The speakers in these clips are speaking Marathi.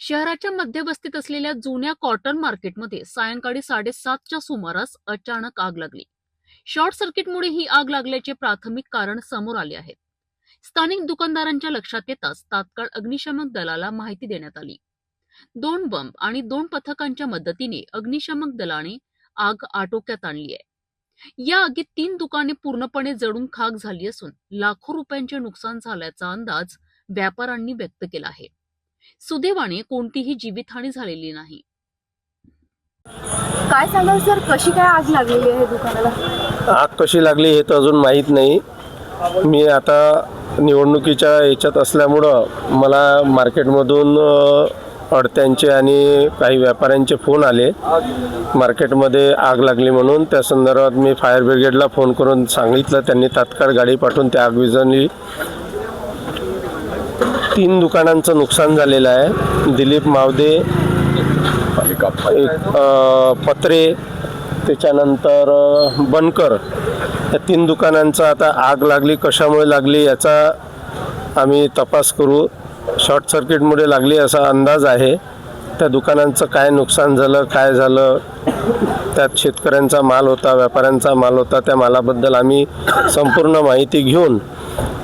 शहराच्या मध्यवस्तीत असलेल्या जुन्या कॉटन मार्केटमध्ये सायंकाळी 7:30च्या सुमारास अचानक आग लागली. शॉर्ट सर्किटमुळे ही आग लागल्याचे प्राथमिक कारण समोर आले आहे. स्थानिक दुकानदारांच्या लक्षात येताच तात्काळ अग्निशमक दलाला माहिती देण्यात आली. 2 बंब आणि 2 पथकांच्या मदतीने अग्निशमक दलाने आग आटोक्यात आणली आहे. या आगीत 3 दुकाने पूर्णपणे जळून खाक झाली असून लाखो रुपयांचे नुकसान झाल्याचा अंदाज व्यापाऱ्यांनी व्यक्त केला आहे. सुदैवाने कोणतीही जीवितहानी झालेली नाही. काय सांगाल सर, कशी काय आग लागलेली आहे दुकानाला? आग कशी लागली हे तर अजून माहीत नाही. मी आता निवडणुकीच्या याच्यात असल्यामुळं मला मार्केटमधून अडत्यांचे आणि काही व्यापाऱ्यांचे फोन आले मार्केटमध्ये आग लागली म्हणून. त्या संदर्भात मी फायर ब्रिगेडला फोन करून सांगितलं. त्यांनी तात्काळ गाडी पाठवून त्या आग विझवली. 3 दुकानांचं नुकसान झालेलं आहे. दिलीप मावदे, पत्रे, त्याच्यानंतर बनकर, या 3 दुकानांचं आता आग लागली. कशामुळे लागली याचा आम्ही तपास करू. शॉर्ट सर्किटमुळे लागली असा अंदाज आहे. त्या दुकानांचं काय नुकसान झालं, काय झालं, त्यात शेतकऱ्यांचा माल होता, व्यापाऱ्यांचा माल होता. त्या मालाबद्दल आम्ही संपूर्ण माहिती घेऊन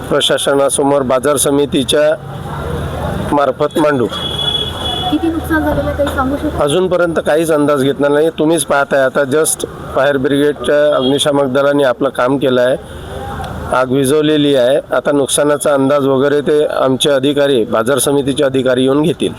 प्रशासनासमोर बाजार समितीच्या मार्फत मांडू. किती नुकसान झालेलं काही सांगू शकता? अजूनपर्यंत काहीच अंदाज घेतला नाही. तुम्हीच पाहताय आता जस्ट फायर ब्रिगेडच्या अग्निशामक दलाने आपलं काम केलं आहे. आग विझवलेली आहे. आता नुकसानाचा अंदाज वगैरे ते आमचे अधिकारी, बाजार समितीचे अधिकारी येऊन घेतील.